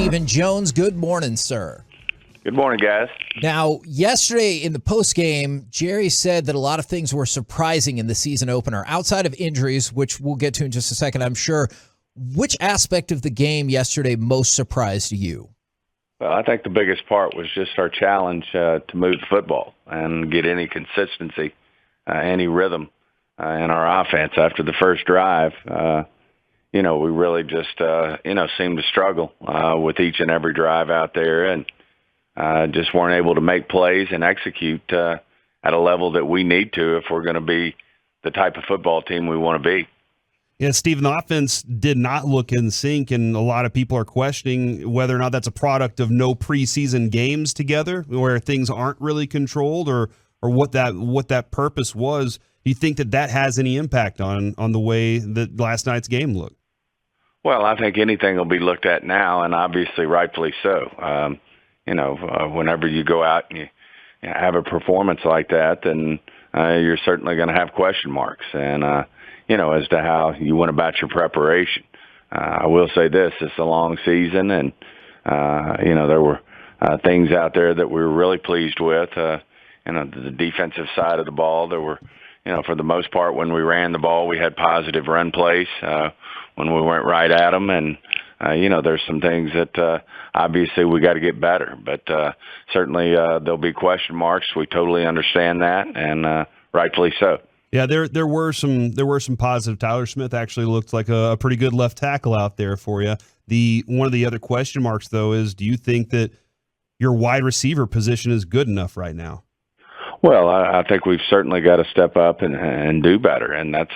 Stephen Jones. Good morning, sir. Good morning, guys. Now, yesterday in the postgame, Jerry said that a lot of things were surprising in the season opener, outside of injuries, which we'll get to in just a second, I'm sure. Which aspect of the game yesterday most surprised you? Well, I think the biggest part was just our challenge to move the football and get any consistency, any rhythm in our offense. After the first drive, we really just, seemed to struggle with each and every drive out there and just weren't able to make plays and execute at a level that we need to if we're going to be the type of football team we want to be. Yeah, Stephen, the offense did not look in sync, and a lot of people are questioning whether or not that's a product of no preseason games together, where things aren't really controlled, or what that purpose was. Do you think that has any impact on the way that last night's game looked? Well, I think anything will be looked at now, and obviously rightfully so. Whenever you go out and you have a performance like that, then you're certainly going to have question marks, and as to how you went about your preparation. I will say this: it's a long season, and there were things out there that we were really pleased with. The defensive side of the ball, there were, for the most part, when we ran the ball, we had positive run plays when we went right at them, and there's some things that obviously we got to get better, but certainly there'll be question marks. We totally understand that, and rightfully so. Yeah, there were some positive. Tyler Smith actually looked like a pretty good left tackle out there for you. One of the other question marks, though, is do you think that your wide receiver position is good enough right now? Well, I think we've certainly got to step up and do better, and that's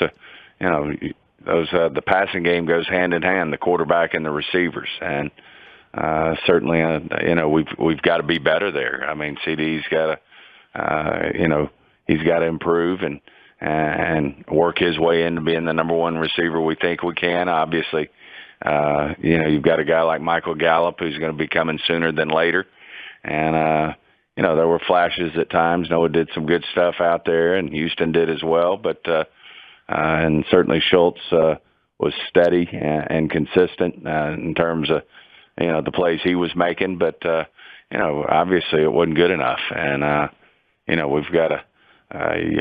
the passing game goes hand in hand, the quarterback and the receivers, and certainly we've got to be better there. I mean, CD's got to he's got to improve and work his way into being the number one receiver we think we can. Obviously, you've got a guy like Michael Gallup who's going to be coming sooner than later, and there were flashes at times. Noah did some good stuff out there, and Houston did as well, but. And certainly Schultz was steady and consistent in terms of, the plays he was making. But, obviously it wasn't good enough. And, we've got to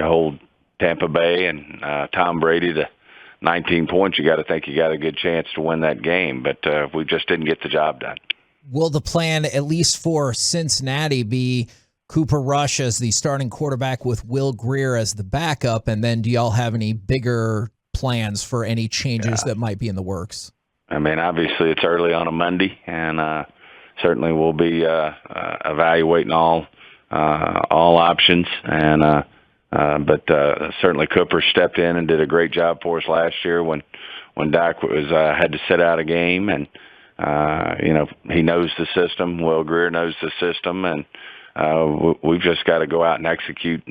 hold Tampa Bay and Tom Brady to 19 points. You got to think you got a good chance to win that game. But we just didn't get the job done. Will the plan, at least for Cincinnati, be Cooper Rush as the starting quarterback with Will Grier as the backup, and then do y'all have any bigger plans for any changes that might be in the works? I mean, obviously it's early on a Monday, and certainly we'll be evaluating all options. And but certainly Cooper stepped in and did a great job for us last year when Dak was had to sit out a game, and he knows the system. Will Grier knows the system, and we've just got to go out and execute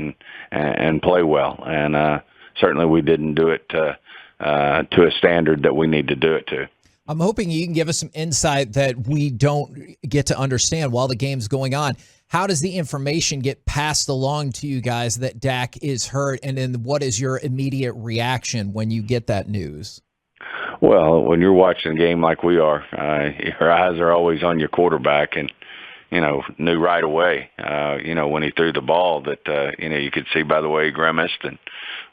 and play well. And certainly we didn't do it to a standard that we need to do it to. I'm hoping you can give us some insight that we don't get to understand while the game's going on. How does the information get passed along to you guys that Dak is hurt? And then what is your immediate reaction when you get that news? Well, when you're watching a game like we are, your eyes are always on your quarterback, and knew right away, when he threw the ball that, you could see by the way he grimaced and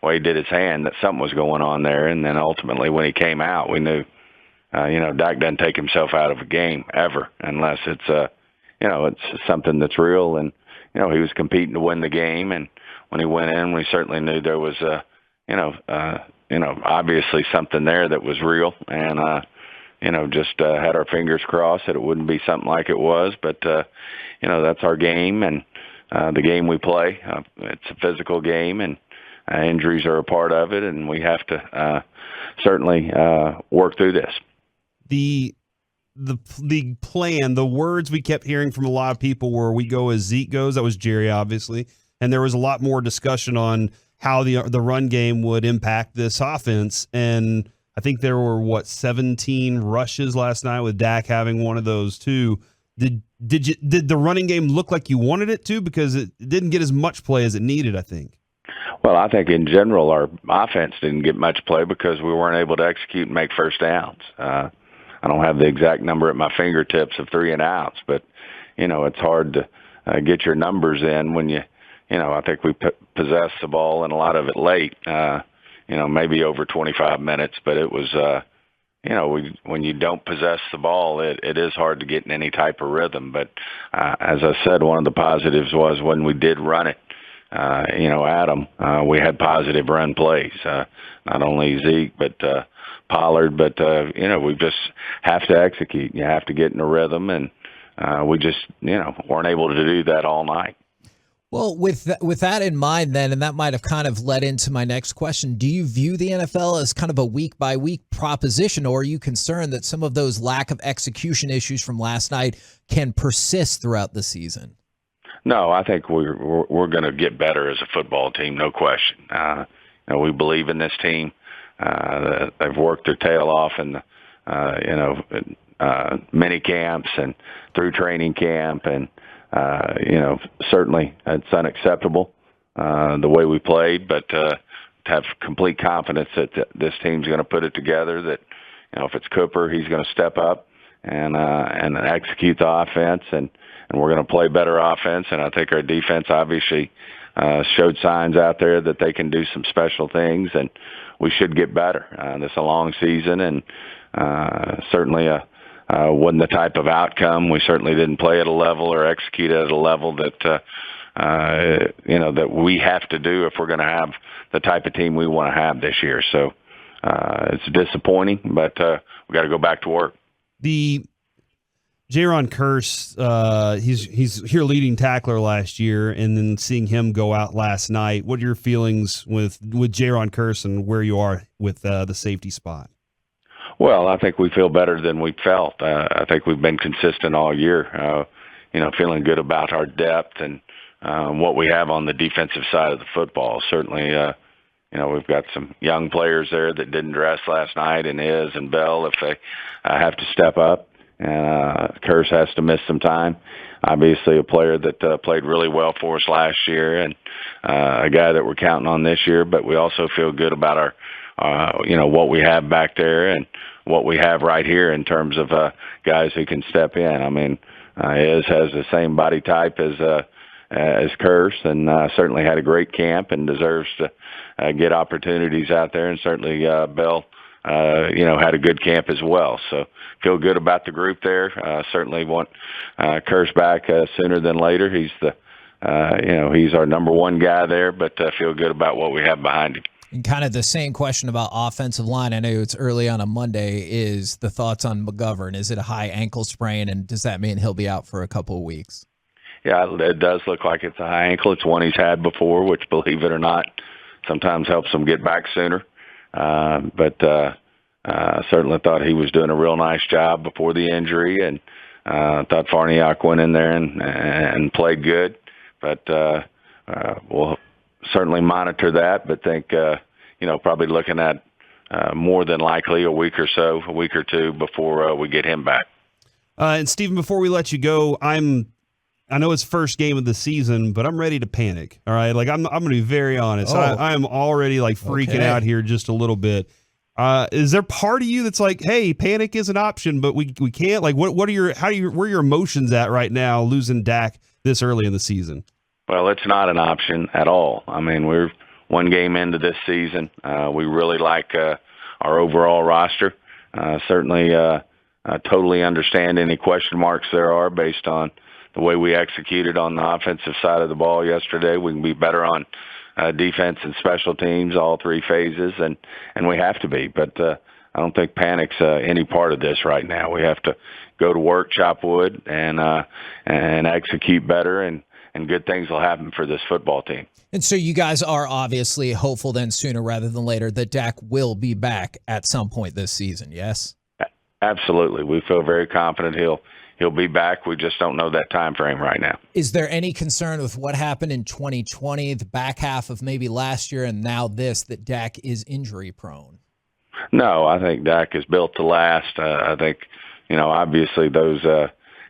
the way he did his hand that something was going on there. And then ultimately when he came out, we knew, Dak doesn't take himself out of a game ever unless it's, it's something that's real. And, he was competing to win the game. And when he went in, we certainly knew there was obviously something there that was real. And, just had our fingers crossed that it wouldn't be something like it was. But, that's our game and the game we play. It's a physical game, and injuries are a part of it, and we have to certainly work through this. The plan, the words we kept hearing from a lot of people were we go as Zeke goes. That was Jerry, obviously. And there was a lot more discussion on how the run game would impact this offense. And I think there were 17 rushes last night with Dak having one of those too. Did the running game look like you wanted it to? Because it didn't get as much play as it needed, I think. Well, I think in general our offense didn't get much play because we weren't able to execute and make first downs. I don't have the exact number at my fingertips of 3 and outs, but it's hard to get your numbers in when I think we possessed the ball and a lot of it late. Maybe over 25 minutes, but it was. When you don't possess the ball, it is hard to get in any type of rhythm. But as I said, one of the positives was when we did run it, Adam, we had positive run plays. Not only Zeke, but Pollard. But, we just have to execute. You have to get in a rhythm, and we just, weren't able to do that all night. Well, with that in mind then, and that might have kind of led into my next question, do you view the NFL as kind of a week-by-week proposition, or are you concerned that some of those lack of execution issues from last night can persist throughout the season? No, I think we're going to get better as a football team, no question. We believe in this team. They've worked their tail off in mini camps and through training camp, and certainly it's unacceptable the way we played, but to have complete confidence that this team's going to put it together, that if it's Cooper, he's going to step up and execute the offense, and we're going to play better offense. And I think our defense obviously showed signs out there that they can do some special things, and we should get better. This is a long season, and certainly wasn't the type of outcome. We certainly didn't play at a level or execute at a level that that we have to do if we're going to have the type of team we want to have this year. So it's disappointing, but we got to go back to work. The Jayron Kearse, he's your leading tackler last year, and then seeing him go out last night. What are your feelings with Jayron Kearse and where you are with the safety spot? Well, I think we feel better than we felt. I think we've been consistent all year, feeling good about our depth and what we have on the defensive side of the football. Certainly, we've got some young players there that didn't dress last night, and and Bell, if they have to step up. And Kearse has to miss some time. Obviously, a player that played really well for us last year, and a guy that we're counting on this year. But we also feel good about our what we have back there and what we have right here in terms of guys who can step in. I mean, has the same body type as Kearse, and certainly had a great camp and deserves to get opportunities out there. And certainly Bell, had a good camp as well. So feel good about the group there. Certainly want Kearse back sooner than later. He's he's our number one guy there, but feel good about what we have behind him. And kind of the same question about offensive line. I know it's early on a Monday. Is the thoughts on McGovern? Is it a high ankle sprain, and does that mean he'll be out for a couple of weeks? Yeah, it does look like it's a high ankle. It's one he's had before, which, believe it or not, sometimes helps him get back sooner. But certainly thought he was doing a real nice job before the injury, and thought Farniok went in there and played good. But we'll certainly monitor that, but think, probably looking at more than likely a week or two before we get him back. And Stephen, before we let you go, I know it's first game of the season, but I'm ready to panic. All right. Like I'm going to be very honest. I am already like freaking out here just a little bit. Is there part of you that's like, hey, panic is an option, but we can't? Like, where are your emotions at right now, losing Dak this early in the season? Well, it's not an option at all. I mean, we're one game into this season. We really like our overall roster. Certainly totally understand any question marks there are based on the way we executed on the offensive side of the ball yesterday. We can be better on defense and special teams, all three phases, and we have to be. But I don't think panic's any part of this right now. We have to go to work, chop wood, and execute better, and good things will happen for this football team. And so you guys are obviously hopeful then sooner rather than later that Dak will be back at some point this season, yes? Absolutely. We feel very confident he'll be back. We just don't know that time frame right now. Is there any concern with what happened in 2020, the back half of maybe last year and now this, that Dak is injury prone? No, I think Dak is built to last. I think, obviously those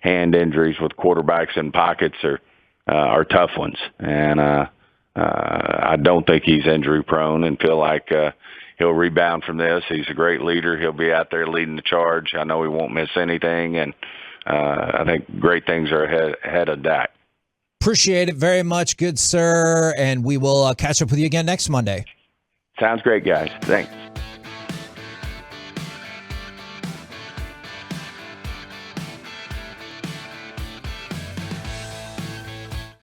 hand injuries with quarterbacks in pockets are tough ones. And I don't think he's injury prone, and feel like he'll rebound from this. He's a great leader. He'll be out there leading the charge. I know he won't miss anything, and I think great things are ahead of Dak. Appreciate it very much, good sir, and we will catch up with you again next Monday. Sounds great, guys. Thanks.